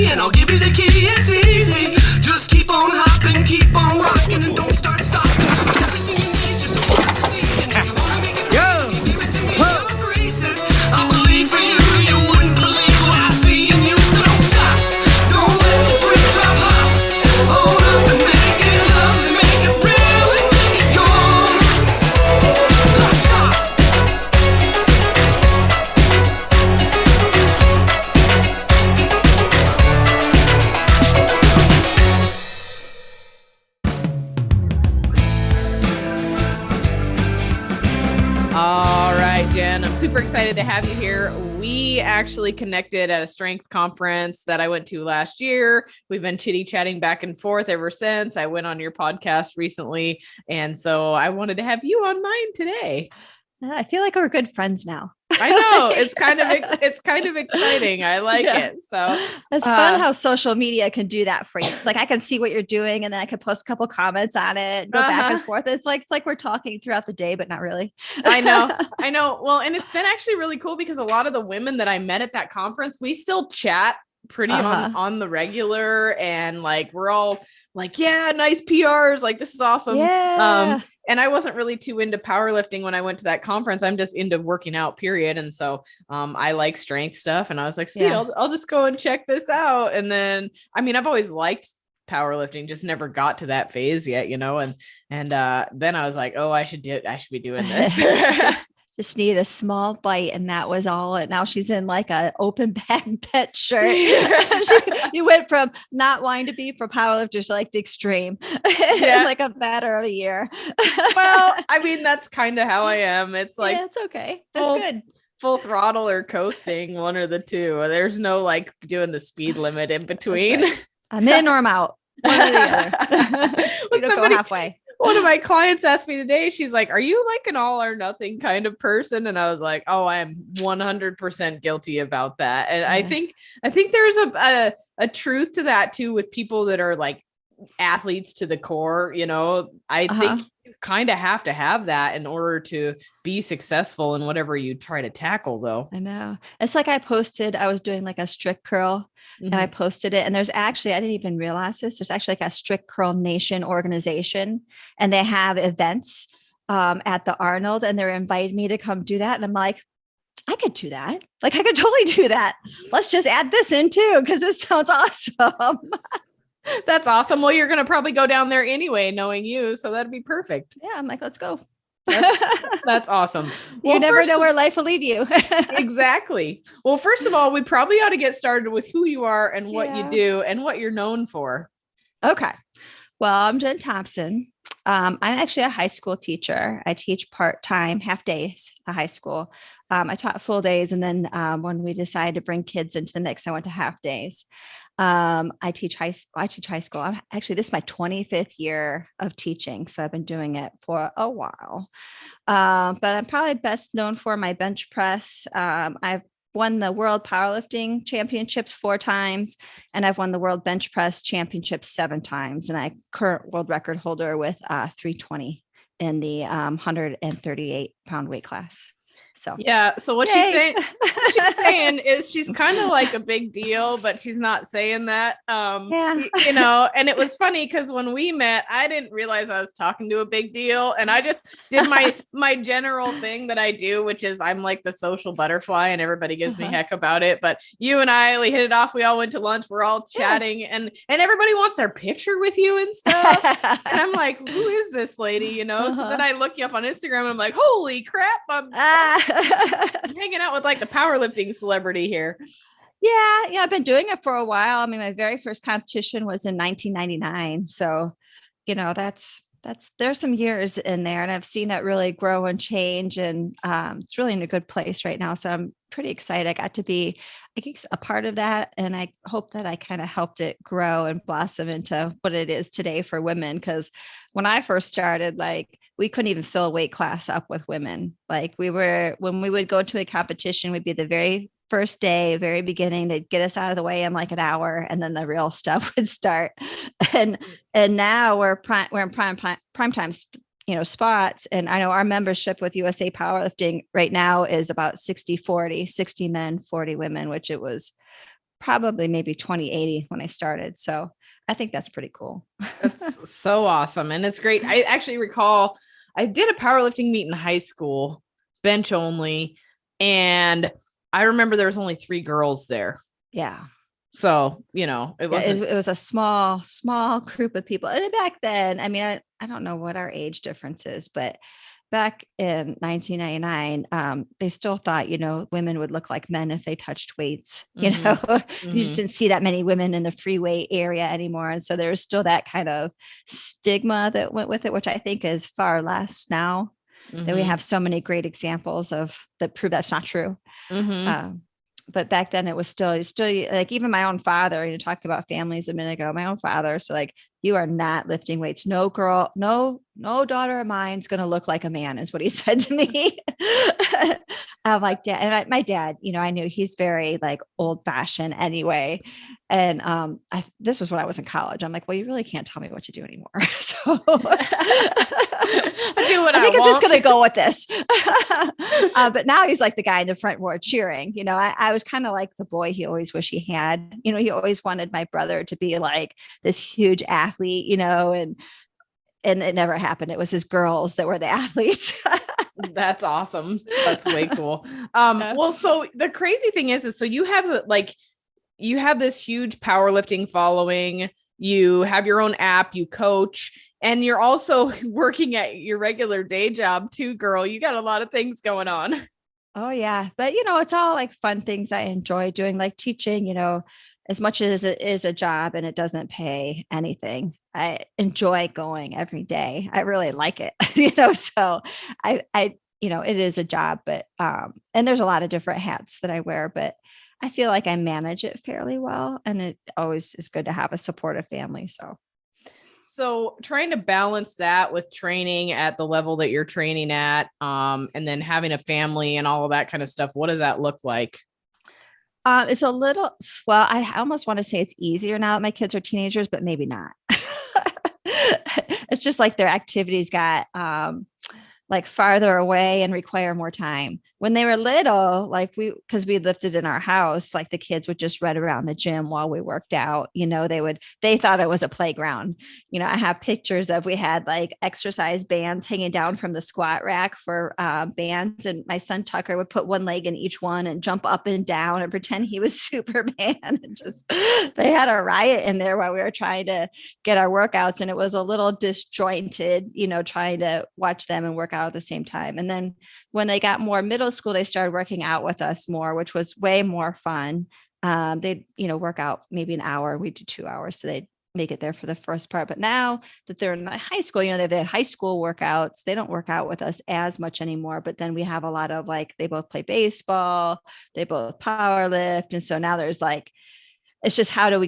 and I'll give you the key. It's easy. Just keep on hopping, keep on rocking, and don't start stopping. It's everything you need just to walk the scene. And if you wanna make it big, you give it to me, I'll grace it. I believe for you, you wouldn't believe what I see in you. So don't stop, don't let the dream drop hop. Hold up and make it lovely, make it real, and make it yours. Don't stop. All right, Jen, I'm super excited to have you here. We actually connected at a strength conference that I went to last year. We've been chitty-chatting back and forth ever since. I went on your podcast recently, and so I wanted to have you on mine today. I feel like we're good friends now. I know it's kind of exciting. I like it. So it's fun how social media can do that for you. It's like I can see what you're doing, and then I could post a couple comments on it, and go back and forth. It's like we're talking throughout the day, but not really. I know. Well, and it's been actually really cool because a lot of the women that I met at that conference, we still chat pretty on the regular, and like we're all like, yeah, nice PRs, like this is awesome. Yeah. And I wasn't really too into powerlifting when I went to that conference. I'm just into working out, period. And so I like strength stuff, and I was like, sweet, I'll just go and check this out. And then I've always liked powerlifting, just never got to that phase yet, and then I was like, oh, I should be doing this. Just needed a small bite, and that was all. And now she's in like a open back pet shirt. You went from not wanting to be for powerlifters to like the extreme, in like a matter of a year. Well, that's kind of how I am. It's like, it's okay. That's good. Full throttle or coasting, one or the two. There's no like doing the speed limit in between. Right. I'm in or I'm out. One or the other. We don't go halfway. One of my clients asked me today, she's like, are you like an all or nothing kind of person? And I was like, oh, I am 100% guilty about that. And I think there's a truth to that too, with people that are like athletes to the core. I think you kind of have to have that in order to be successful in whatever you try to tackle, though. I know. It's like I was doing like a strict curl, and I posted it, and there's actually, I didn't even realize this, there's actually like a Strict Curl Nation organization, and they have events at the Arnold, and they're inviting me to come do that. And I'm like, I could do that. Like, I could totally do that. Let's just add this in too, because it sounds awesome. That's awesome. Well, you're going to probably go down there anyway, knowing you. So that'd be perfect. Yeah. I'm like, let's go. That's awesome. Well, you never know where life will lead you. Exactly. Well, first of all, we probably ought to get started with who you are and what you do and what you're known for. Okay. Well, I'm Jen Thompson. I'm actually a high school teacher. I teach part-time, half days at high school. I taught full days. And then when we decided to bring kids into the mix, I went to half days. I teach high school. This is my 25th year of teaching. So I've been doing it for a while. But I'm probably best known for my bench press. I've won the World Powerlifting Championships 4 times, and I've won the World Bench Press Championships 7 times. And I'm current world record holder with 320 in the 138 pound weight class. So yeah. So what she's saying is she's kind of like a big deal, but she's not saying that. And it was funny because when we met, I didn't realize I was talking to a big deal, and I just did my general thing that I do, which is I'm like the social butterfly, and everybody gives me heck about it. But you and I, we hit it off. We all went to lunch. We're all chatting, and everybody wants their picture with you and stuff. And I'm like, who is this lady? So then I look you up on Instagram, and I'm like, holy crap, I'm hanging out with like the powerlifting celebrity here. Yeah, I've been doing it for a while. My very first competition was in 1999. So, there's some years in there, and I've seen it really grow and change, and it's really in a good place right now. So I'm pretty excited. I got to be, I guess, a part of that, and I hope that I kind of helped it grow and blossom into what it is today for women. Because when I first started, like, we couldn't even fill a weight class up with women. Like, when we would go to a competition, we'd be the very first day, very beginning. They'd get us out of the way in like an hour, and then the real stuff would start. And now we're in prime time, spots. And I know our membership with USA Powerlifting right now is about 60-40, 60 men, 40 women, which it was probably maybe 2080 when I started. So I think that's pretty cool. That's so awesome. And it's great. I actually recall I did a powerlifting meet in high school, bench only. And I remember there was only 3 girls there. Yeah. So, it wasn't. It was a small group of people. And back then, I mean, I don't know what our age difference is, but back in 1999, they still thought, women would look like men if they touched weights. You just didn't see that many women in the free weight area anymore. And so there was still that kind of stigma that went with it, which I think is far less now that we have so many great examples that prove that's not true. But back then it was still like, even my own father, talking about families a minute ago, my own father. So like, you are not lifting weights. No girl, no daughter of mine's going to look like a man, is what he said to me. I'm like, Dad, and my dad, I knew he's very like old fashioned anyway. And this was when I was in college. I'm like, well, you really can't tell me what to do anymore. So I think I'm just going to go with this. But now he's like the guy in the front row cheering. I was kind of like the boy he always wished he had. He always wanted my brother to be like this huge athlete, and it never happened. It was his girls that were the athletes. That's awesome. That's way cool. Well, so the crazy thing is so you have this huge powerlifting following, you have your own app, you coach, and you're also working at your regular day job too, girl. You got a lot of things going on. Oh yeah. But it's all like fun things I enjoy doing, like teaching, as much as it is a job and it doesn't pay anything. I enjoy going every day. I really like it, so I it is a job, but, and there's a lot of different hats that I wear, but I feel like I manage it fairly well. And it always is good to have a supportive family. So trying to balance that with training at the level that you're training at, and then having a family and all of that kind of stuff, what does that look like? It's a little, well, I almost want to say it's easier now that my kids are teenagers, but maybe not. It's just like their activities got like farther away and require more time. When they were little, like because we lifted in our house, like the kids would just run around the gym while we worked out. They thought it was a playground. I have pictures we had like exercise bands hanging down from the squat rack for bands. And my son Tucker would put one leg in each one and jump up and down and pretend he was Superman. And they had a riot in there while we were trying to get our workouts. And it was a little disjointed, trying to watch them and work out at the same time. And then when they got more middle school, they started working out with us more, which was way more fun. They'd, work out maybe an hour. We do 2 hours. So they'd make it there for the first part. But now that they're in high school, they have the high school workouts. They don't work out with us as much anymore. But then we have a lot of like, they both play baseball, they both power lift. And so now there's like, it's just how do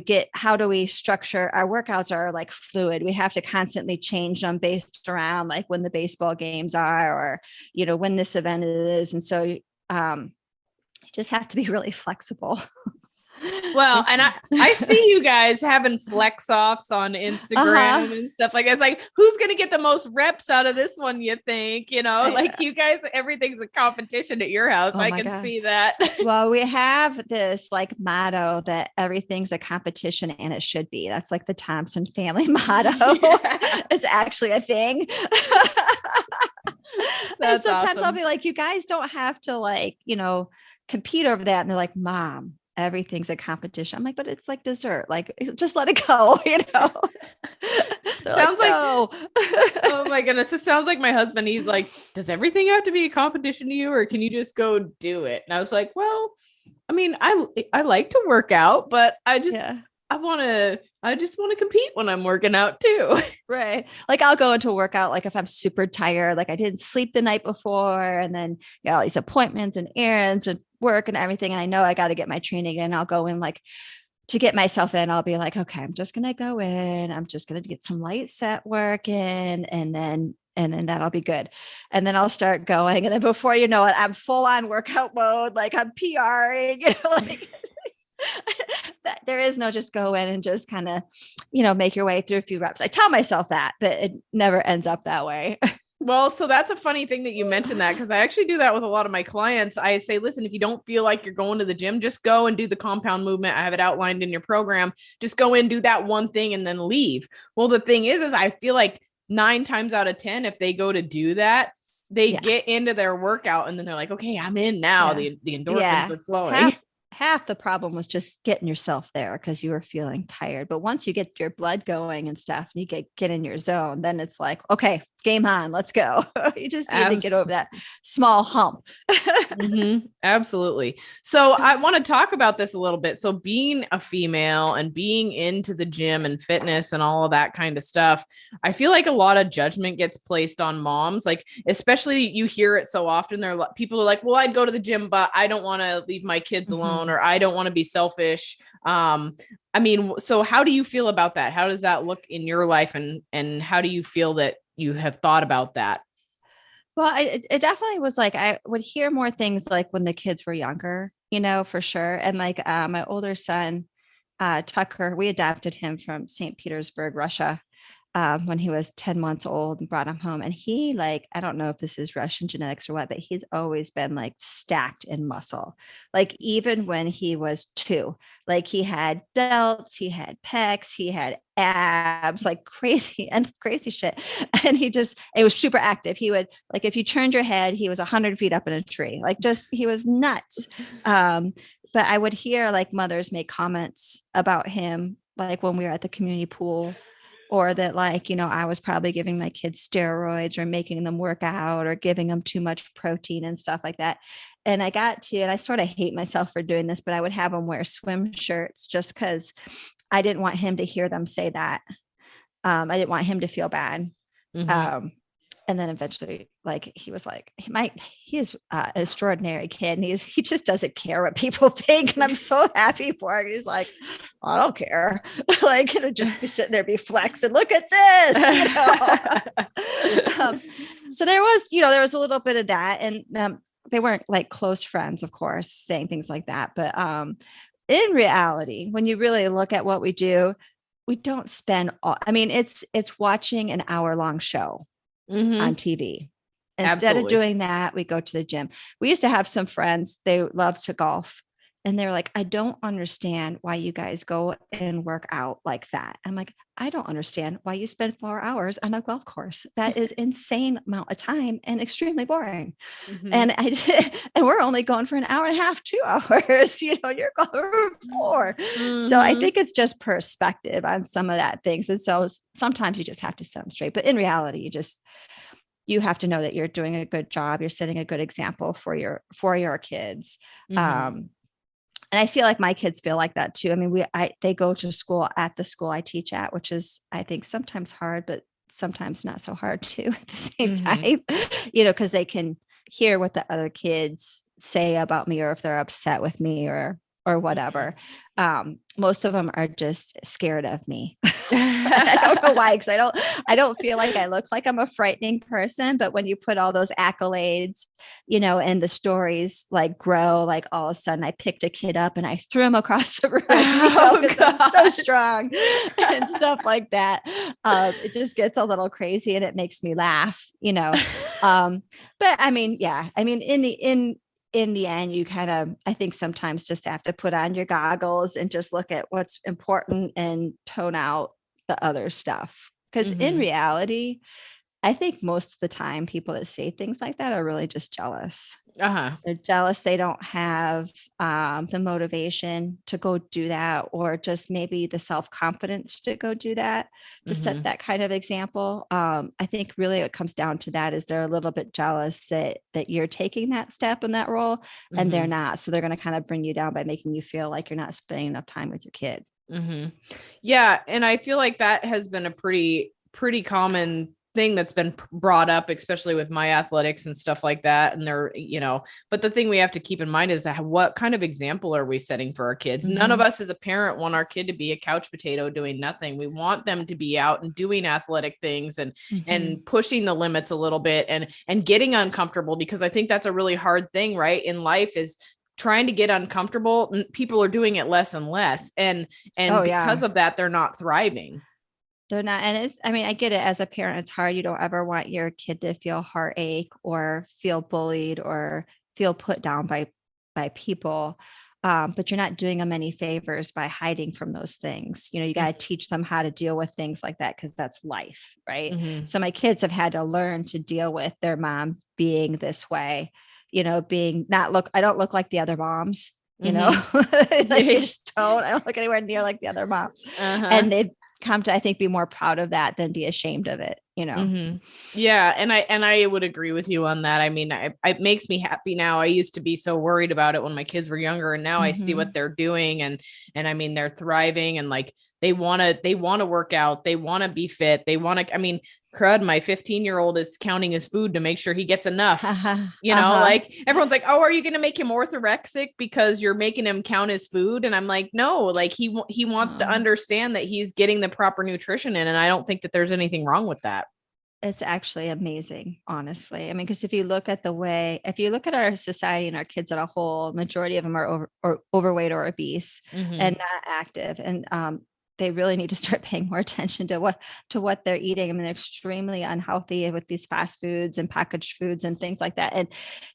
we structure our workouts are like fluid. We have to constantly change them based around like when the baseball games are, or, when this event is. And so you just have to be really flexible. Well, and I see you guys having flex offs on Instagram and stuff like that. It's like, who's going to get the most reps out of this one? You think, like you guys, everything's a competition at your house. I can see that. Well, we have this like motto that everything's a competition, and it should be. That's like the Thompson family motto. Yeah. It's actually a thing. And sometimes awesome. I'll be like, you guys don't have to like, compete over that. And they're like, Mom, everything's a competition. I'm like, but it's like dessert. Like, just let it go, Sounds like, no. Oh my goodness. It sounds like my husband. He's like, does everything have to be a competition to you, or can you just go do it? And I was like, well, I mean, I like to work out, but I just want to compete when I'm working out too. Right. Like I'll go into a workout, like if I'm super tired, like I didn't sleep the night before, and then all these appointments and errands and work and everything. And I know I got to get my training in. I'll go in like to get myself in. I'll be like, okay, I'm just going to go in. I'm just going to get some light set work in, and then that'll be good. And then I'll start going. And then before you know it, I'm full on workout mode. Like I'm PRing, like there is no just go in and just kind of, make your way through a few reps. I tell myself that, but it never ends up that way. Well, so that's a funny thing that you mentioned that, because I actually do that with a lot of my clients. I say, listen, if you don't feel like you're going to the gym, just go and do the compound movement. I have it outlined in your program. Just go in, do that one thing, and then leave. Well, the thing is I feel like 9 times out of 10, if they go to do that, they get into their workout and then they're like, okay, I'm in now. The endorphins are flowing. Half the problem was just getting yourself there because you were feeling tired. But once you get your blood going and stuff, and you get in your zone, then it's like, okay, game on, let's go. You just need to get over that small hump. Absolutely. So I want to talk about this a little bit. So being a female and being into the gym and fitness and all of that kind of stuff, I feel like a lot of judgment gets placed on moms. Like, especially you hear it so often. People are like, well, I'd go to the gym, but I don't want to leave my kids alone, or I don't want to be selfish. I mean, so how do you feel about that? How does that look in your life? And how do you feel that you have thought about that? Well, it definitely was like, I would hear more things like when the kids were younger, for sure. And like my older son, Tucker, we adopted him from St. Petersburg, Russia, when he was 10 months old, and brought him home. And he, like, I don't know if this is Russian genetics or what, but he's always been like stacked in muscle. Like even when he was 2, like he had delts, he had pecs, he had abs, like crazy shit. And it was super active. He would, like, if you turned your head, he was 100 feet up in a tree. Like, just, he was nuts. But I would hear like mothers make comments about him, like when we were at the community pool, or that, like, I was probably giving my kids steroids or making them work out or giving them too much protein and stuff like that. And I sort of hate myself for doing this, but I would have them wear swim shirts just because I didn't want him to hear them say that. I didn't want him to feel bad. And then eventually, like, he was like, he is an extraordinary kid, and he just doesn't care what people think. And I'm so happy for him. He's like, I don't care. Like, it'll just be sitting there, be flexed, and look at this. So there was a little bit of that. And they weren't like close friends, of course, saying things like that. But in reality, when you really look at what we do, we don't spend it's watching an hour-long show on TV. Instead of doing that, we go to the gym. We used to have some friends, they love to golf. And they're like, I don't understand why you guys go and work out like that. I'm like, I don't understand why you spend 4 hours on a golf course. That is insane amount of time and extremely boring. And and we're only going for an hour and a half, 2 hours, you're going for 4. So I think it's just perspective on some of that things. And so sometimes you just have to set them straight, but in reality, you have to know that you're doing a good job. You're setting a good example for your kids. And I feel like my kids feel like that too. I mean, they go to school at the school I teach at, which is, I think, sometimes hard, but sometimes not so hard too at the same time, because they can hear what the other kids say about me, or if they're upset with me or whatever. Most of them are just scared of me. I don't know why, because I don't feel like I look like I'm a frightening person, but when you put all those accolades, and the stories like grow, like all of a sudden I picked a kid up and I threw him across the room, I'm so strong and stuff like that. It just gets a little crazy and it makes me laugh, but I mean, in the end, you kind of, I think sometimes just have to put on your goggles and just look at what's important and tone out the other stuff. Because in reality, I think most of the time people that say things like that are really just jealous. They're jealous. They don't have the motivation to go do that, or just maybe the self-confidence to go do that, to set that kind of example. I think really it comes down to that, is they're a little bit jealous that you're taking that step in that role, and they're not. So they're going to kind of bring you down by making you feel like you're not spending enough time with your kid. Yeah. And I feel like that has been a pretty common thing that's been brought up, especially with my athletics and stuff like that. And they're, but the thing we have to keep in mind is that what kind of example are we setting for our kids? None of us as a parent want our kid to be a couch potato doing nothing. We want them to be out and doing athletic things and pushing the limits a little bit and getting uncomfortable, because I think that's a really hard thing, right? In life, is trying to get uncomfortable. People are doing it less and less. And because of that, they're not thriving. they're not. And it's, I mean, I get it as a parent, it's hard. You don't ever want your kid to feel heartache or feel bullied or feel put down by people. But you're not doing them any favors by hiding from those things. You know, you got to teach them how to deal with things like that because that's life, right? Mm-hmm. So my kids have had to learn to deal with their mom being this way, you know, being not look, I don't look like the other moms, you know, like I just don't, I don't look anywhere near like the other moms. And they've come to, I think, be more proud of that than be ashamed of it, you know? Yeah. And I would agree with you on that. I mean, it makes me happy now. I used to be so worried about it when my kids were younger, and now I see what they're doing, and I mean, they're thriving, and like, they want to work out. They want to be fit. They want to, I mean, crud, my 15-year-old is counting his food to make sure he gets enough, you know, like everyone's like, oh, are you going to make him orthorexic because you're making him count his food? And I'm like, no, like he wants to understand that he's getting the proper nutrition in. And I don't think that there's anything wrong with that. It's actually amazing, honestly. I mean, because if you look at our society and our kids as a whole, majority of them are overweight or obese and not active. And they really need to start paying more attention to what they're eating. I mean, they're extremely unhealthy with these fast foods and packaged foods and things like that. And,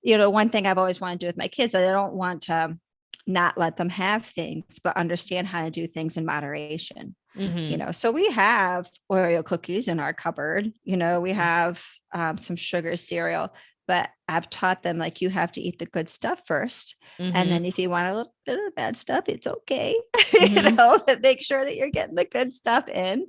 you know, one thing I've always wanted to do with my kids, I don't want to not let them have things, but understand how to do things in moderation. You know, so we have Oreo cookies in our cupboard, you know, we have some sugar cereal, but I've taught them, like, you have to eat the good stuff first. And then if you want a little bit of the bad stuff, it's okay. You know, make sure that you're getting the good stuff in.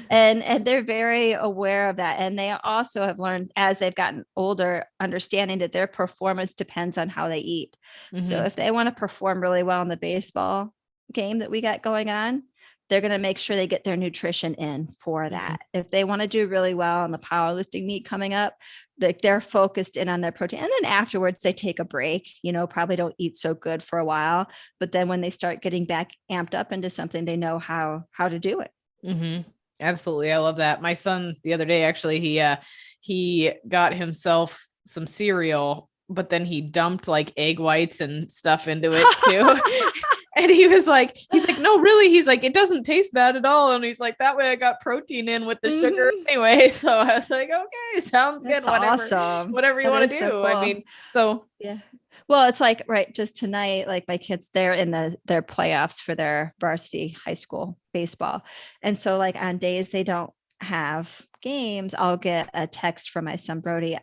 And they're very aware of that. And they also have learned, as they've gotten older, understanding that their performance depends on how they eat. So if they want to perform really well in the baseball game that we got going on, they're going to make sure they get their nutrition in for that. If they want to do really well on the powerlifting meet coming up, like, they're focused in on their protein. And then afterwards they take a break, you know, probably don't eat so good for a while, but then when they start getting back amped up into something, they know how to do it. Absolutely. I love that. My son the other day, actually, he got himself some cereal, but then he dumped like egg whites and stuff into it too. And he's like, no, really? He's like, it doesn't taste bad at all. And he's like, that way I got protein in with the sugar anyway. So I was like, okay, sounds good. Whatever you want to do. So cool. I mean, so yeah. Well, it's like, right, just tonight, like, my kids, they're in their playoffs for their varsity high school baseball. And so, like, on days they don't have games, I'll get a text from my son Brody.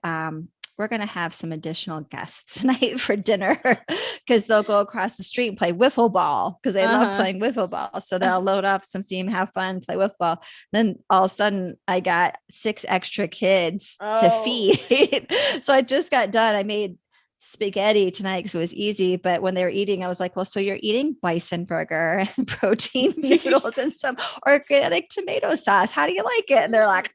We're going to have some additional guests tonight for dinner, because they'll go across the street and play wiffle ball, because they love playing wiffle ball. So they'll load up some steam, have fun, play wiffle ball. Then all of a sudden I got 6 extra kids to feed. So I just got done. I made spaghetti tonight because it was easy, but when they were eating, I was like, well, so you're eating bison burger and protein noodles and some organic tomato sauce. How do you like it? And they're like,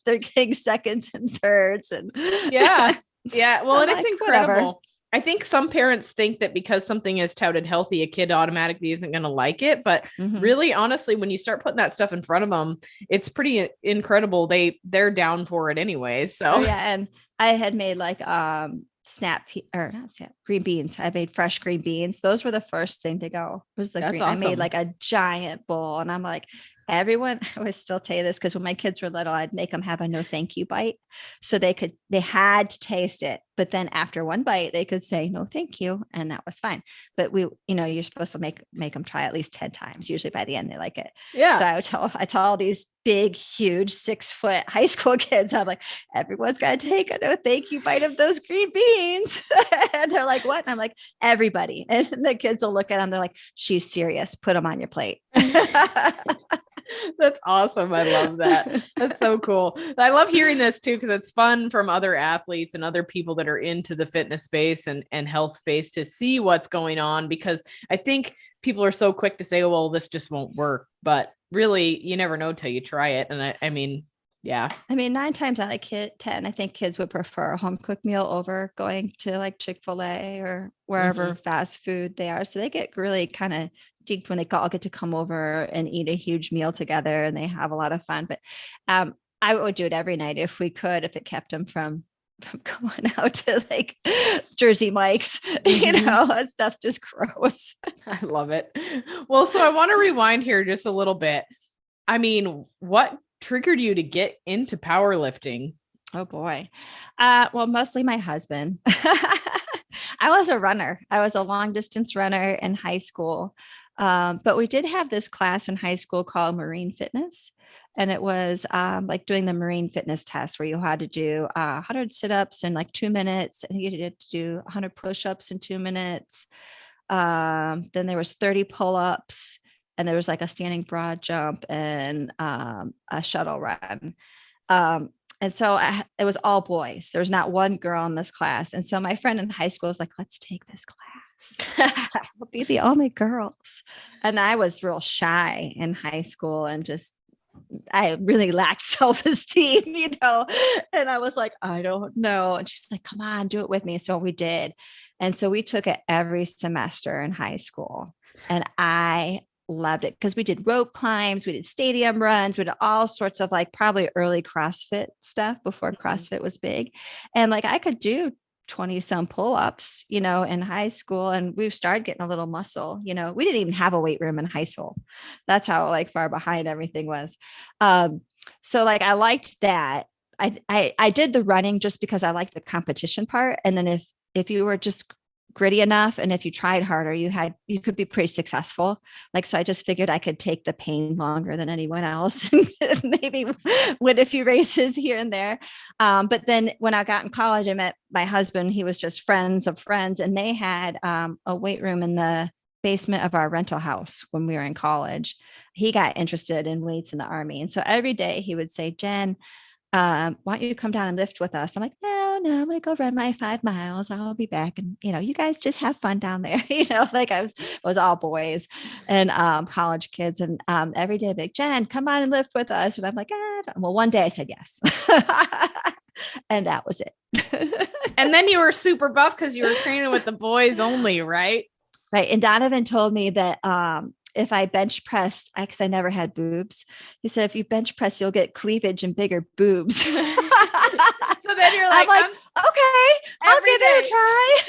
they're getting seconds and thirds. And yeah. Well, and it's incredible. Whatever. I think some parents think that because something is touted healthy, a kid automatically isn't going to like it. But really, honestly, when you start putting that stuff in front of them, it's pretty incredible. They're down for it anyway. So and I had made like green beans. I made fresh green beans. Those were the first thing to go. It was the green. Awesome. I made like a giant bowl, and I'm like, everyone, I always still tell you this, because when my kids were little, I'd make them have a no thank you bite. So they had to taste it. But then after one bite, they could say no thank you. And that was fine. But you're supposed to make them try at least 10 times. Usually by the end, they like it. Yeah. So I tell all these big, huge 6-foot high school kids, I'm like, everyone's got to take a no thank you bite of those green beans. And they're like, what? And I'm like, everybody. And the kids will look at them. They're like, she's serious. Put them on your plate. That's awesome. I love that. That's so cool. I love hearing this too, because it's fun from other athletes and other people that are into the fitness space and health space to see what's going on, because I think people are so quick to say, oh, well, this just won't work. But really, you never know till you try it. And I mean, yeah. I mean, 9 times out of 10, I think kids would prefer a home cooked meal over going to like Chick-fil-A or wherever fast food they are. So they get really kind of geeked when they all get to come over and eat a huge meal together, and they have a lot of fun. But I would do it every night if we could, if it kept them from going out to like Jersey Mike's, you know, that stuff's just gross. I love it. Well, so I want to rewind here just a little bit. I mean, what triggered you to get into powerlifting? Oh boy. Well, mostly my husband. I was a runner. I was a long distance runner in high school. But we did have this class in high school called Marine Fitness. And it was like doing the Marine Fitness test where you had to do 100 sit ups in like 2 minutes. I think you had to do 100 push ups in 2 minutes. Then there was 30 pull ups. And there was like a standing broad jump and a shuttle run. And so it was all boys. There was not one girl in this class. And so my friend in high school was like, let's take this class. We'll be the only girls. And I was real shy in high school and I really lacked self-esteem, and I was like, I don't know. And she's like, come on, do it with me. So we did. And so we took it every semester in high school. And I loved it because we did rope climbs, we did stadium runs, we did all sorts of like probably early CrossFit stuff before CrossFit was big. And like I could do 20 some pull-ups, in high school. And we started getting a little muscle, we didn't even have a weight room in high school. That's how like far behind everything was. So like I liked that. I did the running just because I liked the competition part. And then if you were just gritty enough and if you tried harder, you could be pretty successful. Like, so I just figured I could take the pain longer than anyone else and maybe win a few races here and there. But then when I got in college, I met my husband. He was just friends of friends, and they had a weight room in the basement of our rental house when we were in college. He got interested in weights in the Army. And so every day he would say, Jen, why don't you come down and lift with us? I'm like, no, I'm gonna go run my 5 miles. I'll be back. And, you guys just have fun down there. Like it was all boys and college kids. And every day, big Jen, come on and lift with us. And I'm like, well, one day I said yes. And that was it. And then you were super buff because you were training with the boys only, right? Right. And Donovan told me that if I bench pressed, because I never had boobs, he said, if you bench press, you'll get cleavage and bigger boobs. So then you're like, okay, I'll give it a day. try.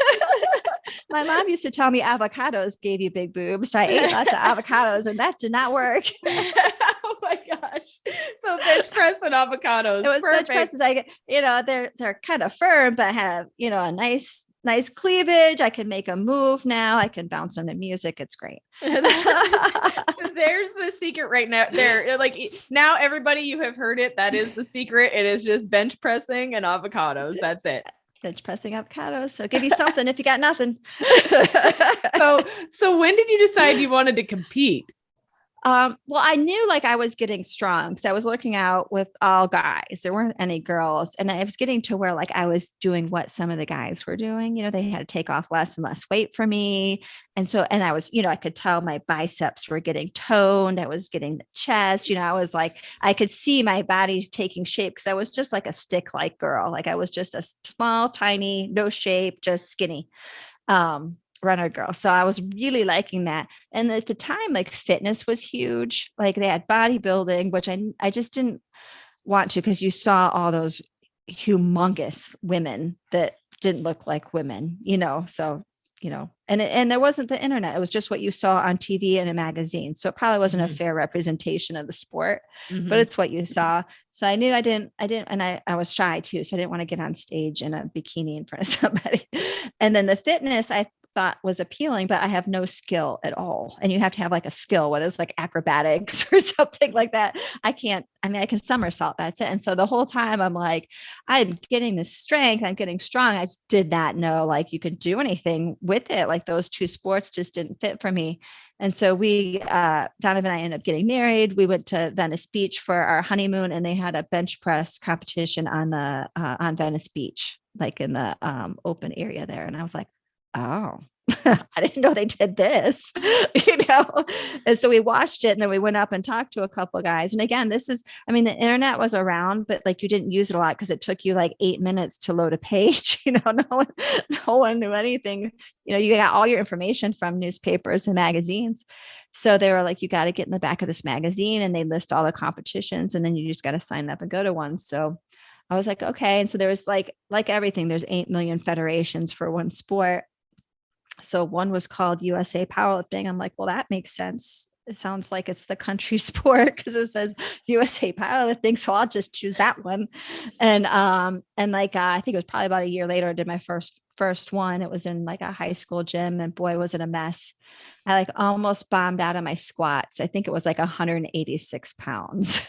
My mom used to tell me avocados gave you big boobs. So I ate lots of avocados and that did not work. Oh my gosh. So bench press and avocados. It was perfect. bench presses. They're kind of firm, but have, a nice cleavage. I can make a move now. I can bounce on the music. It's great. There's the secret right now. There, like now, everybody, you have heard it. That is the secret. It is just bench pressing and avocados. That's it. Bench pressing avocados. So give you something if you got nothing. So when did you decide you wanted to compete? Well, I knew like I was getting strong because I was working out with all guys. There weren't any girls. And I was getting to where like I was doing what some of the guys were doing. They had to take off less and less weight for me. And I was, I could tell my biceps were getting toned. I was getting the chest, I was like, I could see my body taking shape because I was just like a stick-like girl. Like I was just a small, tiny, no shape, just skinny. Runner girl. So I was really liking that. And at the time, like fitness was huge. Like they had bodybuilding, which I just didn't want to because you saw all those humongous women that didn't look like women, so, and there wasn't the internet. It was just what you saw on TV and a magazine. So it probably wasn't a fair representation of the sport, but it's what you saw. So I knew I didn't, and I was shy too. So I didn't want to get on stage in a bikini in front of somebody. And then the fitness, I thought was appealing, but I have no skill at all. And you have to have like a skill, whether it's like acrobatics or something like that. I can somersault. That's it. And so the whole time I'm like, I'm getting this strength. I'm getting strong. I just did not know like you could do anything with it. Like those two sports just didn't fit for me. And so Donovan and I ended up getting married. We went to Venice Beach for our honeymoon and they had a bench press competition on Venice Beach, like in the open area there. And I was like, oh, I didn't know they did this, And so we watched it and then we went up and talked to a couple of guys. And again, the internet was around, but like you didn't use it a lot because it took you like 8 minutes to load a page. No one knew anything. You got all your information from newspapers and magazines. So they were like, you got to get in the back of this magazine and they list all the competitions and then you just got to sign up and go to one. So I was like, okay. And so there was like everything, there's 8 million federations for one sport. So one was called USA Powerlifting. I'm like, well, that makes sense. it sounds like it's the country sport because it says USA Powerlifting. So I'll just choose that one. And like, I think it was probably about a year later, I did my first one. It was in like a high school gym, and boy, was it a mess. I like almost bombed out of my squats. I think it was like 186 pounds.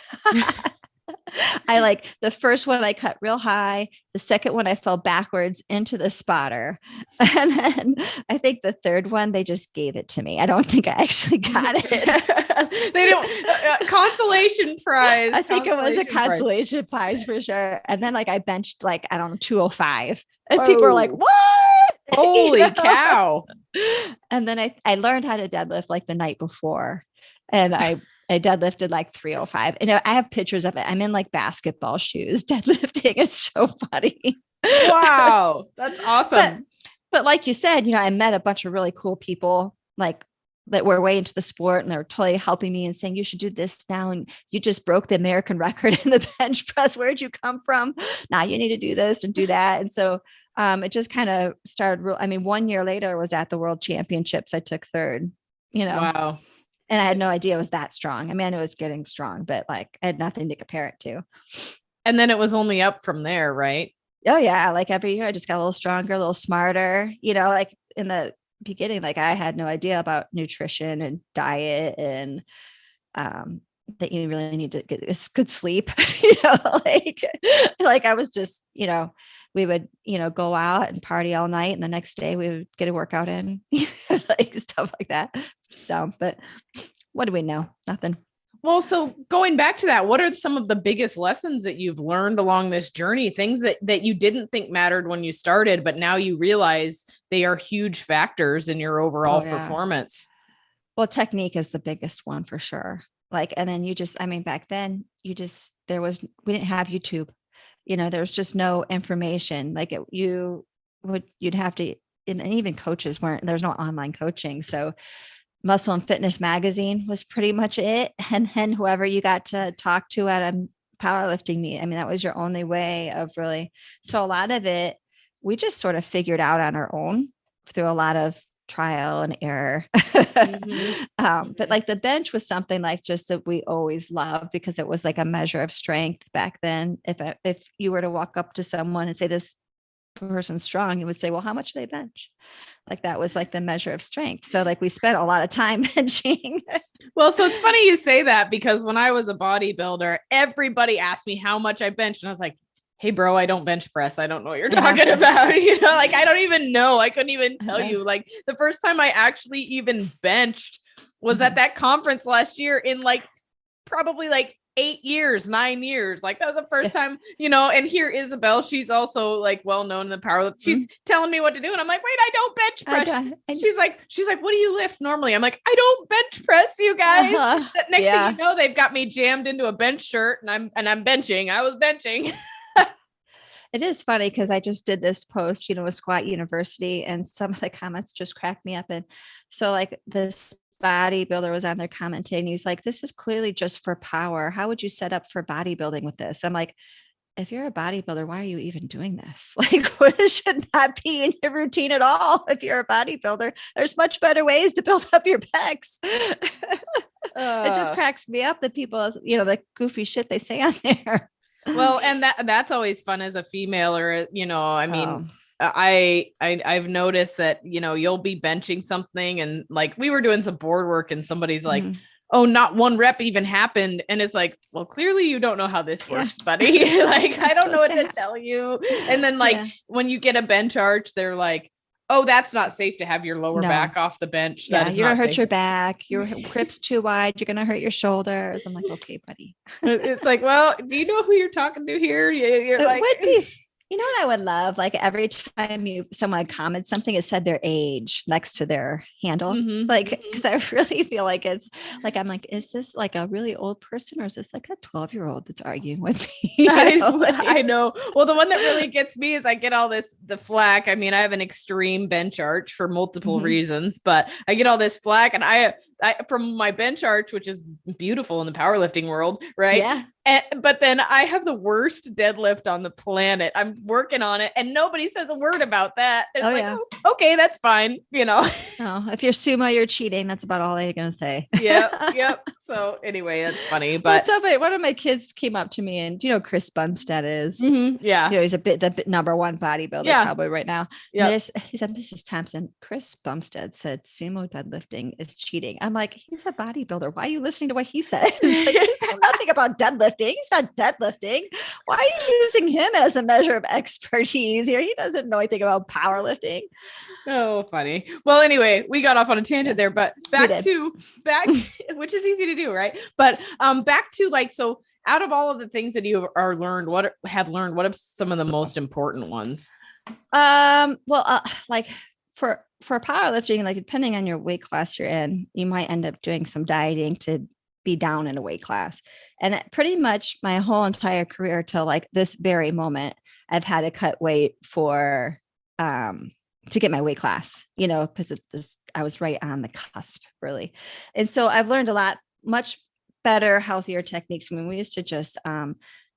I like the first one I cut real high. The second one I fell backwards into the spotter. And then I think the third one, they just gave it to me. I don't think I actually got it. They don't consolation prize. I think it was a consolation prize for sure. And then like I benched like, I don't know, 205. And people were like, what? Holy cow. And then I learned how to deadlift like the night before. And I deadlifted like 305. And I have pictures of it. I'm in like basketball shoes deadlifting. It's so funny. Wow. That's awesome. But like you said, I met a bunch of really cool people like that were way into the sport, and they were totally helping me and saying, you should do this now. And you just broke the American record in the bench press. Where'd you come from? Now you need to do this and do that. And so it just kind of started. 1 year later I was at the World Championships. I took third, Wow. And I had no idea it was that strong. I mean, I knew it was getting strong, but like I had nothing to compare it to. And then it was only up from there, right? Oh yeah. Like every year I just got a little stronger, a little smarter, like in the beginning, like I had no idea about nutrition and diet and, that you really need to get good sleep, like I was just, we would, go out and party all night. And the next day we would get a workout in, like stuff like that. It's just dumb, but what do we know? Nothing. Well, so going back to that, what are some of the biggest lessons that you've learned along this journey? Things that you didn't think mattered when you started, but now you realize they are huge factors in your overall performance. Well, technique is the biggest one for sure. Like, and then back then we didn't have YouTube, there was just no information. Like you'd have to, and even coaches there's no online coaching. So Muscle and Fitness magazine was pretty much it. And then whoever you got to talk to at a powerlifting meet, that was your only way of really. So a lot of it, we just sort of figured out on our own through a lot of trial and error. Mm-hmm. But like the bench was something like just that we always loved because it was like a measure of strength back then. If you were to walk up to someone and say this person's strong, you would say, well, how much do they bench? Like that was like the measure of strength. So like we spent a lot of time benching. Well, so it's funny you say that because when I was a bodybuilder, everybody asked me how much I benched. And I was like, hey bro, I don't bench press. I don't know what you're talking about. Like, I don't even know. I couldn't even tell you. Like the first time I actually even benched was at that conference last year in like, probably like 9 years. Like that was the first time, and here Isabel, she's also like well-known in the power. She's telling me what to do. And I'm like, wait, I don't bench press. She's like, what do you lift normally? I'm like, I don't bench press, you guys. Next thing you know, they've got me jammed into a bench shirt and I'm benching. I was benching. It is funny because I just did this post, with Squat University, and some of the comments just cracked me up. And so like this bodybuilder was on there commenting. He's like, this is clearly just for power. How would you set up for bodybuilding with this? I'm like, if you're a bodybuilder, why are you even doing this? Like, what should not be in your routine at all. If you're a bodybuilder, there's much better ways to build up your pecs. It just cracks me up that people, the goofy shit they say on there. Well, and that's always fun as a female, or, I've noticed that, you'll be benching something and like we were doing some board work and somebody's like, oh, not one rep even happened. And it's like, well, clearly you don't know how this works, buddy. Like, I don't know what to tell you. And then like when you get a bench arch, they're like, oh, that's not safe to have your lower back off the bench. You're going to hurt your back. Your grip's too wide. You're going to hurt your shoulders. I'm like, okay, buddy. It's like, well, do you know who you're talking to here? You're like, you know what I would love? Like every time someone comments something, it said their age next to their handle. Like, because I really feel like it's like, I'm like, is this like a really old person or is this like a 12-year-old that's arguing with me? I know. Well, the one that really gets me is I get all the flack. I mean, I have an extreme bench arch for multiple reasons, but I get all this flack and I from my bench arch, which is beautiful in the powerlifting world. Right. Yeah. But then I have the worst deadlift on the planet. I'm working on it and nobody says a word about that. It's okay, that's fine. Oh, if you're sumo, you're cheating. That's about all they're gonna say. Yep. So anyway, that's funny. But One of my kids came up to me, and do you know who Chris Bumstead is? yeah. You know, he's the number one bodybuilder probably right now. Yeah. He said, Mrs. Thompson, Chris Bumstead said sumo deadlifting is cheating. I'm like, he's a bodybuilder. Why are you listening to what he says? Like, he's know nothing about deadlifting. He's not deadlifting. Why are you using him as a measure of expertise here? He doesn't know anything about powerlifting. Oh, funny. Well, anyway, we got off on a tangent there, but back to which is easy to do, right? But back to like, so out of all of the things that you learned, what are some of the most important ones? Like for powerlifting, like depending on your weight class you're in, you might end up doing some dieting to be down in a weight class. And pretty much my whole entire career till like this very moment, I've had to cut weight for to get my weight class, you know, because I was right on the cusp, really. And so I've learned a lot, much better, healthier techniques. I mean, we used to just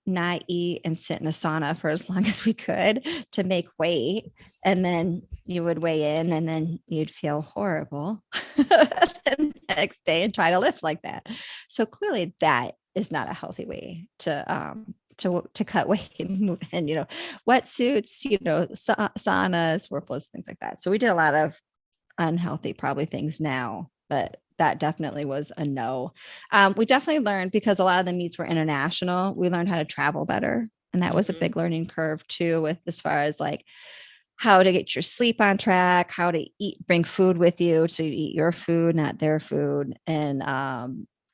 not eat and sit in a sauna for as long as we could to make weight. And then you would weigh in and then you'd feel horrible the next day and try to lift like that. So clearly that is not a healthy way to cut weight and move in, you know, wetsuits, you know, saunas, whirlpools, things like that. So we did a lot of unhealthy probably things now, but that definitely was a no. We definitely learned, because a lot of the meets were international, we learned how to travel better. And that was a big learning curve too, with as far as like how to get your sleep on track, how to eat, bring food with you. So you eat your food, not their food. And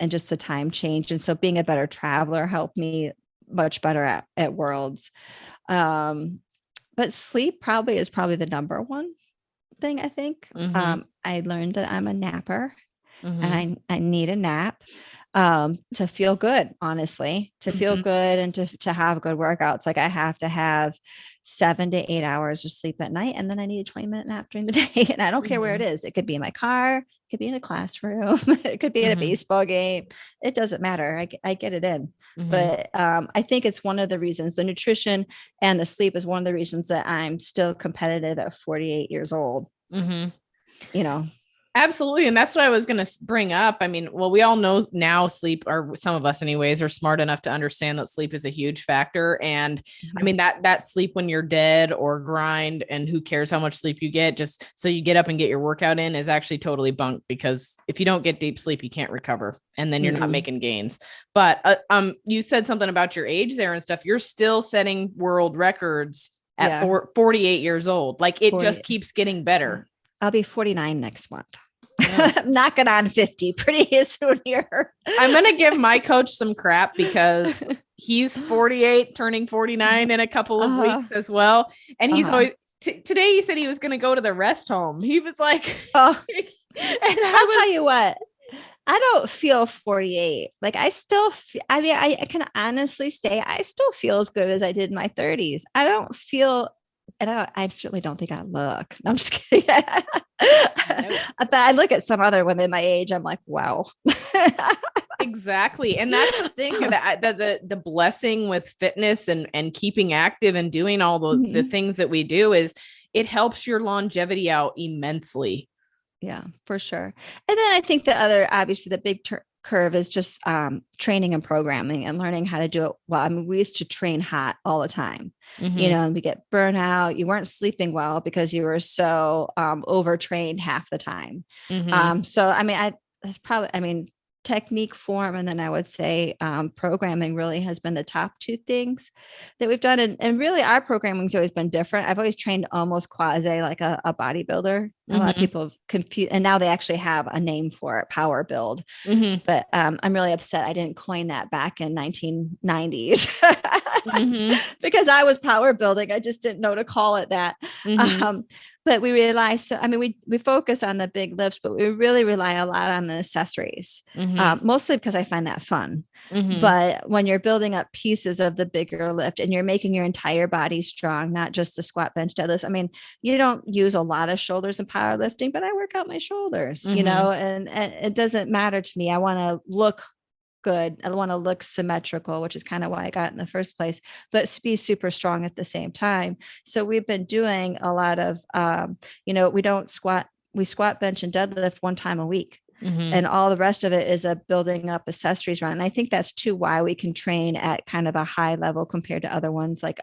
just the time change. And so being a better traveler helped me much better at Worlds. But sleep is probably the number one thing, I think. I learned that I'm a napper. And I need a nap to feel good, honestly, to feel good and to have good workouts. Like I have to have 7 to 8 hours of sleep at night. And then I need a 20-minute nap during the day. And I don't care where it is. It could be in my car, it could be in a classroom, it could be in a baseball game. It doesn't matter. I get it in. But I think it's one of the reasons, the nutrition and the sleep is one of the reasons that I'm still competitive at 48 years old. You know, absolutely. And that's what I was going to bring up. I mean, well, we all know now sleep, or some of us anyways, are smart enough to understand that sleep is a huge factor. And I mean, that sleep when you're dead or grind, and who cares how much sleep you get, just so you get up and get your workout in, is actually totally bunk, because if you don't get deep sleep, you can't recover, and then you're not making gains. But you said something about your age there and stuff. You're still setting world records at 48 years old. Like it 40. Just keeps getting better. I'll be 49 next month. I'm knocking on 50 pretty soon here. I'm going to give my coach some crap, because he's 48, turning 49 in a couple of weeks as well. And he's always, today he said he was going to go to the rest home. He was like, and I'll tell you what, I don't feel 48. Like I still, I can honestly say I still feel as good as I did in my 30s. I don't feel, and I certainly don't think I look. No, I'm just kidding. But I look at some other women my age, I'm like, wow. Exactly. And that's the thing, that the blessing with fitness and keeping active and doing all the things that we do is it helps your longevity out immensely. Yeah, for sure. And then I think the other, obviously the big curve is just training and programming and learning how to do it well. I mean, we used to train hot all the time, you know, and we get burnout. You weren't sleeping well because you were so overtrained half the time. So, I mean, that's probably, I mean, technique, form, and then I would say programming really has been the top two things that we've done. And really our programming's always been different. I've always trained almost quasi like a bodybuilder. A lot of people have confused, and now they actually have a name for it, Power Build. But I'm really upset I didn't coin that back in 1990s because I was power building. I just didn't know to call it that. But we rely, so I mean, we focus on the big lifts, but we really rely a lot on the accessories, mostly because I find that fun. But when you're building up pieces of the bigger lift and you're making your entire body strong, not just the squat, bench, deadlift. I mean, you don't use a lot of shoulders in powerlifting, but I work out my shoulders, you know, and it doesn't matter to me. I want to look good. I want to look symmetrical, which is kind of why I got in the first place, but be super strong at the same time. So we've been doing a lot of, you know, we don't squat we squat, bench, and deadlift one time a week. Mhm. And all the rest of it is a building up accessories run. And I think that's too why we can train at kind of a high level compared to other ones, like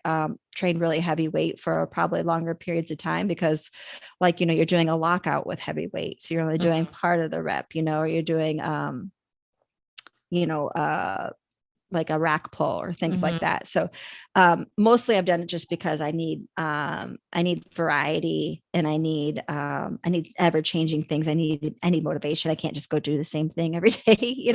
train really heavy weight for probably longer periods of time, because like, you're doing a lockout with heavy weight. So you're only doing part of the rep, or you're doing, like a rack pull or things like that. So mostly I've done it just because I need variety, and I need ever changing things. I need motivation. I can't just go do the same thing every day,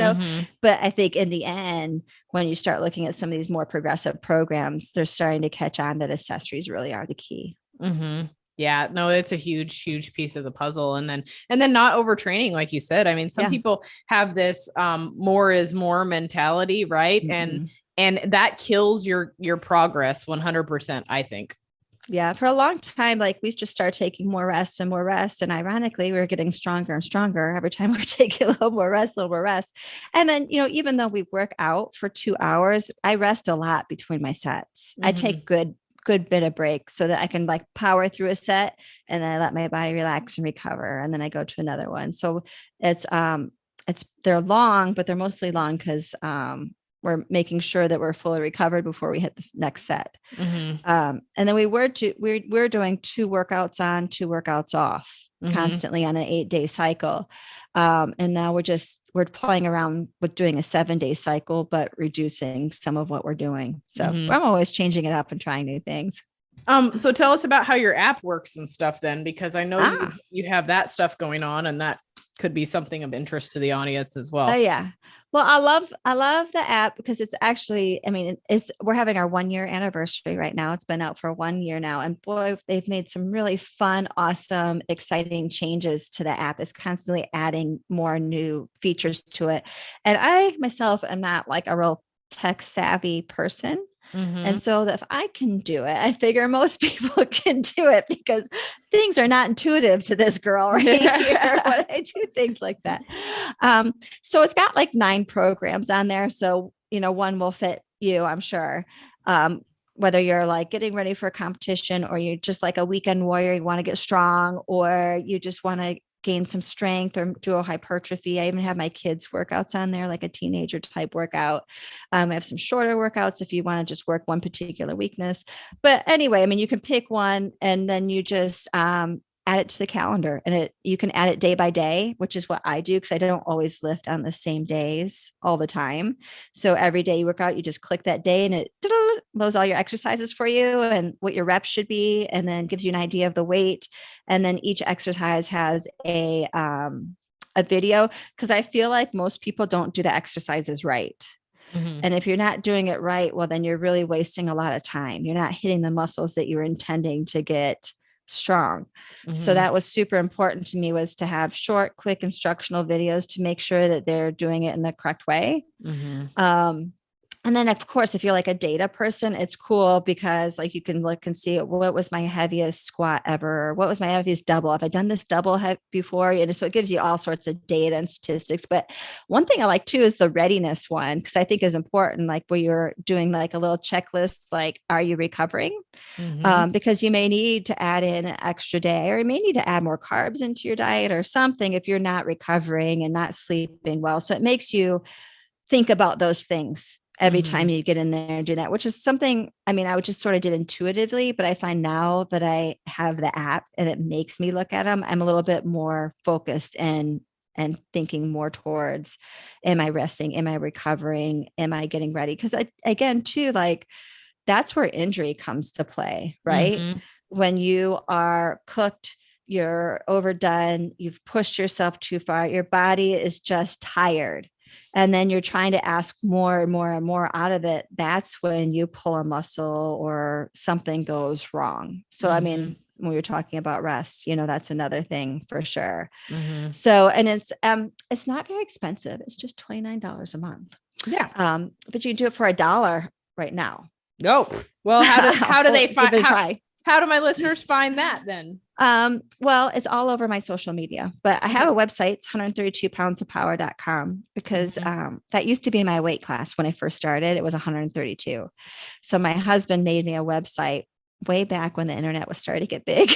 but I think in the end, when you start looking at some of these more progressive programs, they're starting to catch on that accessories really are the key. Yeah, no, it's a huge, huge piece of the puzzle. And then not overtraining, like you said. I mean, some people have this more is more mentality, right? And that kills your progress 100%, I think. Yeah, for a long time, like we just started taking more rest and more rest. And ironically, we were getting stronger and stronger every time we were taking a little more rest. And then, even though we work out for 2 hours, I rest a lot between my sets. I take good bit of break so that I can like power through a set, and then I let my body relax and recover. And then I go to another one. So they're long, but they're mostly long because we're making sure that we're fully recovered before we hit this next set. And then we're doing 2 workouts on, 2 workouts off constantly on an 8-day cycle. And now we're playing around with doing a 7-day cycle, but reducing some of what we're doing. So I'm always changing it up and trying new things. So tell us about how your app works and stuff then, because I know you have that stuff going on, and that could be something of interest to the audience as well. Oh yeah. Well, I love the app because it's actually, we're having our 1-year anniversary right now. It's been out for 1 year now. And boy, they've made some really fun, awesome, exciting changes to the app. It's constantly adding more new features to it. And I myself am not like a real tech savvy person. And so if I can do it, I figure most people can do it, because things are not intuitive to this girl right here when I do things like that. So it's got like 9 programs on there. So, one will fit you, I'm sure. Whether you're like getting ready for a competition, or you're just like a weekend warrior, you want to get strong, or you just want to gain some strength or do a hypertrophy. I even have my kids' workouts on there, like a teenager type workout. I have some shorter workouts if you want to just work one particular weakness. But anyway, you can pick one, and then you just add it to the calendar, and you can add it day by day, which is what I do, because I don't always lift on the same days all the time. So every day you work out, you just click that day, and it loads all your exercises for you and what your reps should be, and then gives you an idea of the weight. And then each exercise has a video, because I feel like most people don't do the exercises right. And if you're not doing it right, well, then you're really wasting a lot of time. You're not hitting the muscles that you're intending to get strong. So that was super important to me, was to have short, quick instructional videos to make sure that they're doing it in the correct way. And then of course, if you're like a data person, it's cool because like you can look and see what was my heaviest squat ever, what was my heaviest double, have I done this double before? And so it gives you all sorts of data and statistics. But one thing I like too is the readiness one, because I think is important, like where you're doing like a little checklist, like, are you recovering? Because you may need to add in an extra day, or you may need to add more carbs into your diet or something if you're not recovering and not sleeping well. So it makes you think about those things every time you get in there and do that, which is something, I would just sort of did intuitively, but I find now that I have the app and it makes me look at them, I'm a little bit more focused and thinking more towards, am I resting? Am I recovering? Am I getting ready? Because again, too, like that's where injury comes to play, right? When you are cooked, you're overdone, you've pushed yourself too far, your body is just tired. And then you're trying to ask more and more and more out of it. That's when you pull a muscle or something goes wrong. So, when we were talking about rest, that's another thing for sure. So, and it's not very expensive. It's just $29 a month. Yeah. But you can do it for $1 right now. Oh, well, how do they find try? How do my listeners find that then? Well, it's all over my social media, but I have a website. It's 132poundsofpower.com, because that used to be my weight class when I first started. It was 132. So my husband made me a website way back when the internet was starting to get big.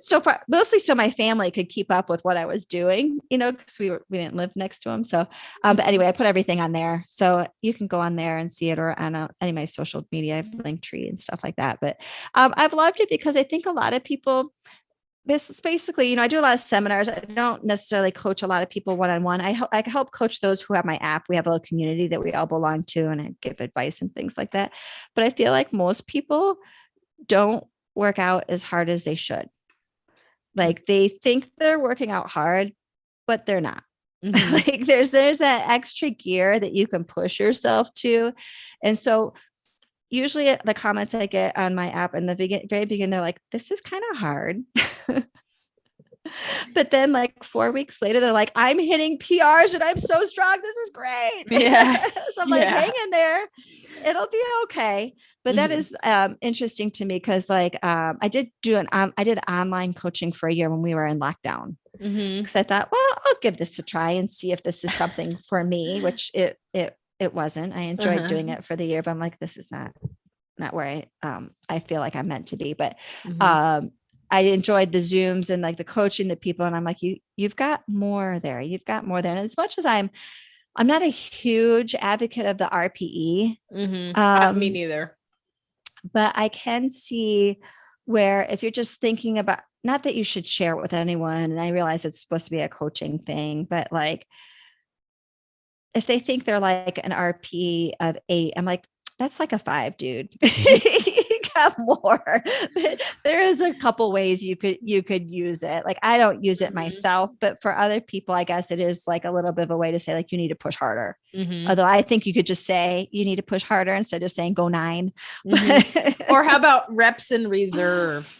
So far, mostly so my family could keep up with what I was doing, because we didn't live next to them. So, but anyway, I put everything on there. So you can go on there and see it, or on any of my social media, I have Linktree and stuff like that. But I've loved it because I think a lot of people, this is basically, I do a lot of seminars. I don't necessarily coach a lot of people one-on-one. I help coach those who have my app. We have a little community that we all belong to, and I give advice and things like that. But I feel like most people don't work out as hard as they should. Like they think they're working out hard, but they're not. Mm-hmm. Like there's that extra gear that you can push yourself to. And so usually the comments I get on my app in the very beginning, they're like, this is kind of hard. But then like 4 weeks later, they're like, I'm hitting PRs and I'm so strong. This is great. Yeah. So I'm like, hang in there. It'll be okay. But that is interesting to me because like I did online coaching for a year when we were in lockdown. Because I thought, well, I'll give this a try and see if this is something for me, which it wasn't. I enjoyed doing it for the year, but I'm like, this is not where I feel like I'm meant to be. But I enjoyed the Zooms and like the coaching the people. And I'm like, you've got more there. You've got more there. And as much as I'm not a huge advocate of the RPE. Me neither. But I can see where if you're just thinking about, not that you should share it with anyone. And I realize it's supposed to be a coaching thing, but like, if they think they're like an RP of 8, I'm like, that's like a 5, dude. You got more. There is a couple ways you could use it. Like I don't use it myself, but for other people, I guess it is like a little bit of a way to say like, you need to push harder. Although I think you could just say you need to push harder instead of saying go 9. Or how about reps in reserve?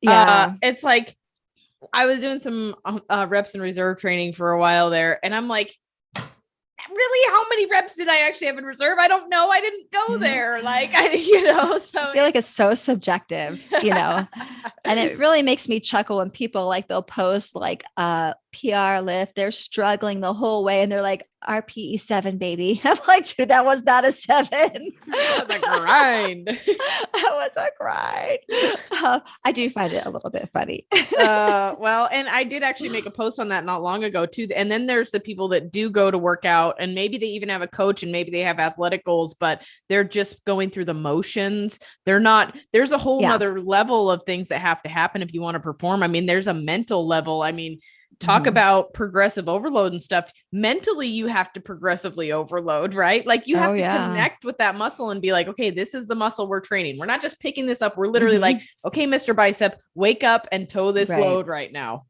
Yeah. It's like, I was doing some reps in reserve training for a while there. And I'm like, really, how many reps did I actually have in reserve? I don't know. I didn't go there. Like, so I feel like it's so subjective, and it really makes me chuckle when people like, they'll post like a PR lift, they're struggling the whole way. And they're like, RPE 7, baby. I'm like, dude, that was not a 7. That was a grind. That was a grind. I do find it a little bit funny. Well, and I did actually make a post on that not long ago too. And then there's the people that do go to work out and maybe they even have a coach and maybe they have athletic goals, but they're just going through the motions. They're not, there's a whole nother level of things that have to happen if you want to perform. I mean, there's a mental level. I mean, talk about progressive overload and stuff. Mentally, you have to progressively overload, right? Like you have to connect with that muscle and be like, okay, this is the muscle we're training. We're not just picking this up. We're literally like, okay, Mr. Bicep, wake up and tow this load right now.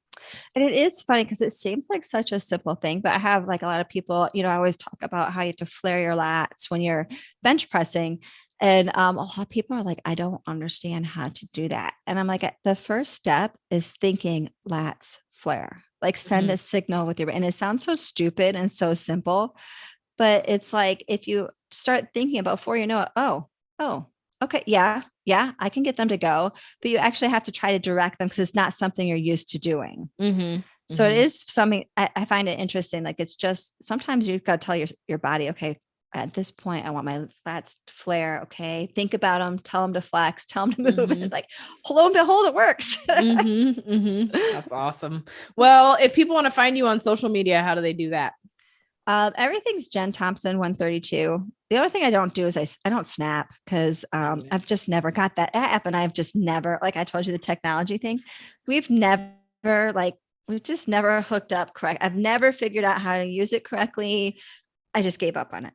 And it is funny because it seems like such a simple thing, but I have like a lot of people, I always talk about how you have to flare your lats when you're bench pressing. And a lot of people are like, I don't understand how to do that. And I'm like, the first step is thinking lats flare. Like send a signal with your, and it sounds so stupid and so simple, but it's like, if you start thinking about before you know it, oh, okay. Yeah. I can get them to go, but you actually have to try to direct them because it's not something you're used to doing. So it is something I find it interesting. Like it's just, sometimes you've got to tell your body, okay, at this point, I want my lats to flare. Okay. Think about them, tell them to flex, tell them to move. And like, lo and behold, it works. That's awesome. Well, if people want to find you on social media, how do they do that? Everything's Jen Thompson 132. The only thing I don't do is I don't snap because I've just never got that app. And I've just never, like I told you, the technology thing, we've just never hooked up correct. I've never figured out how to use it correctly. I just gave up on it.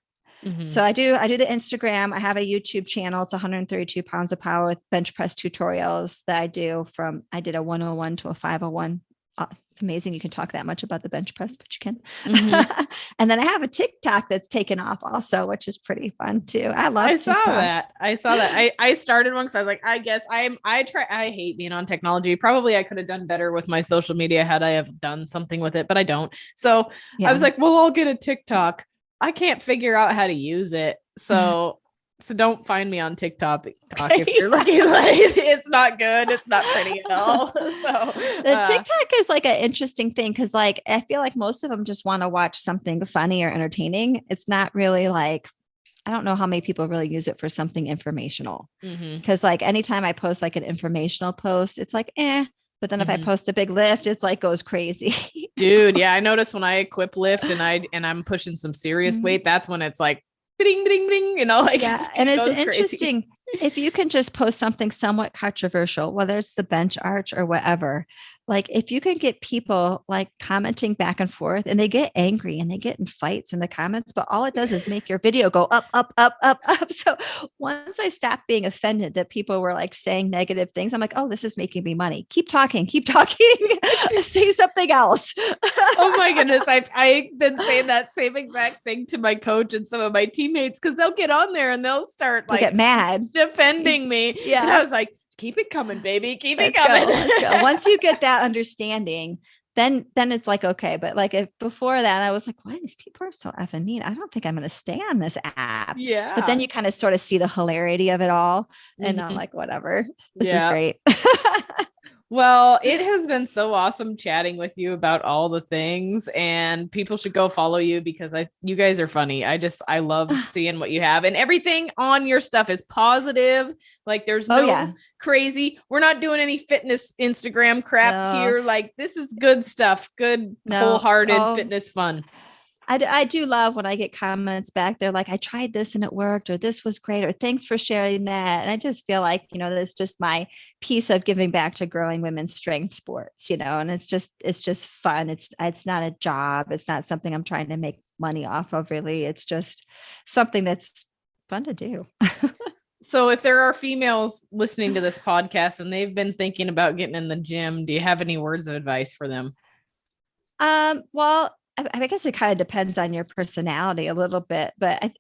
So I do the Instagram. I have a YouTube channel. It's 132 pounds of power with bench press tutorials that I do I did a 101 to a 501. It's amazing. You can talk that much about the bench press, but you can. And then I have a TikTok that's taken off also, which is pretty fun too. I saw that. I started one because I was like, I guess I hate being on technology. Probably I could have done better with my social media had I have done something with it, but I don't. So I was like, well, I'll get a TikTok. I can't figure out how to use it. So don't find me on TikTok if you're looking like it's not good. It's not pretty at all. So the TikTok is like an interesting thing. Cause like, I feel like most of them just want to watch something funny or entertaining. It's not really like, I don't know how many people really use it for something informational. Cause like anytime I post like an informational post, it's like, but But then if I post a big lift, it's like goes crazy. Dude, yeah, I notice when I equip lift and I'm pushing some serious weight, that's when it's like ding ding ding, you know, like and it's goes interesting crazy. if you can just post something somewhat controversial, whether it's the bench arch or whatever. Like if you can get people like commenting back and forth and they get angry and they get in fights in the comments, but all it does is make your video go up, up, up, up, up. So once I stopped being offended that people were like saying negative things, I'm like, oh, this is making me money. Keep talking, say something else. Oh my goodness. I've been saying that same exact thing to my coach and some of my teammates because they'll get on there and they'll start like get mad defending me. Yeah. And I was like, keep it coming, baby. Keep it Let's coming. Let's go. Once you get that understanding, then it's like, okay. But like if before that, I was like, why these people are so effing mean? I don't think I'm going to stay on this app. Yeah. But then you kind of sort of see the hilarity of it all. And I'm like, whatever, this is great. Well, it has been so awesome chatting with you about all the things, and people should go follow you because you guys are funny. I love seeing what you have, and everything on your stuff is positive. Like there's no crazy. We're not doing any fitness Instagram crap here. Like this is good stuff, good wholehearted fitness fun. I do love when I get comments back. They're like, I tried this and it worked, or this was great, or thanks for sharing that. And I just feel like, you know, that's just my piece of giving back to growing women's strength sports, you know, and it's just fun. It's not a job. It's not something I'm trying to make money off of really. It's just something that's fun to do. So if there are females listening to this podcast and they've been thinking about getting in the gym, do you have any words of advice for them? Well, I guess it kind of depends on your personality a little bit, but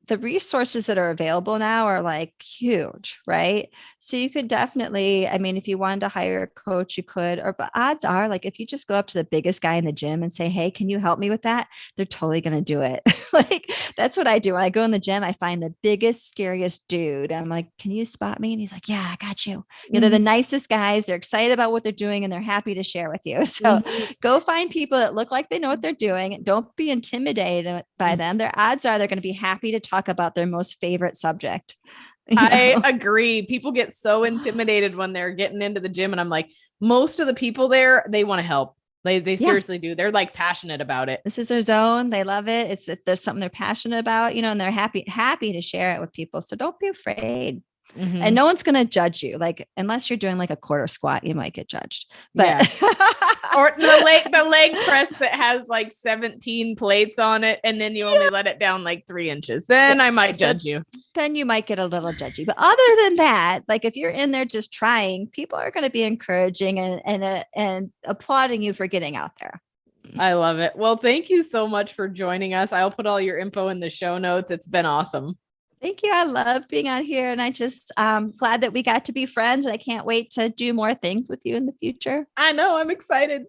the resources that are available now are like huge, right? So you could definitely, if you wanted to hire a coach, you could, but odds are like, if you just go up to the biggest guy in the gym and say, hey, can you help me with that? They're totally going to do it. Like, that's what I do. When I go in the gym, I find the biggest, scariest dude. I'm like, can you spot me? And he's like, yeah, I got you. You know, they're the nicest guys. They're excited about what they're doing and they're happy to share with you. So go find people that look like they know what they're doing. Don't be intimidated by them. Their odds are they're going to be happy to talk about their most favorite subject. I agree. People get so intimidated when they're getting into the gym. And I'm like, most of the people there, they want to help. They seriously do. They're like passionate about it. This is their zone. They love it. There's something they're passionate about, you know, and they're happy to share it with people. So don't be afraid. And no one's going to judge you. Like, unless you're doing like a quarter squat, you might get judged, but or the leg press that has like 17 plates on it. And then you only let it down like 3 inches. Then I might judge you. Then you might get a little judgy, but other than that, like if you're in there just trying, people are going to be encouraging and applauding you for getting out there. I love it. Well, thank you so much for joining us. I'll put all your info in the show notes. It's been awesome. Thank you. I love being on here, and I just glad that we got to be friends, and I can't wait to do more things with you in the future. I know. I'm excited.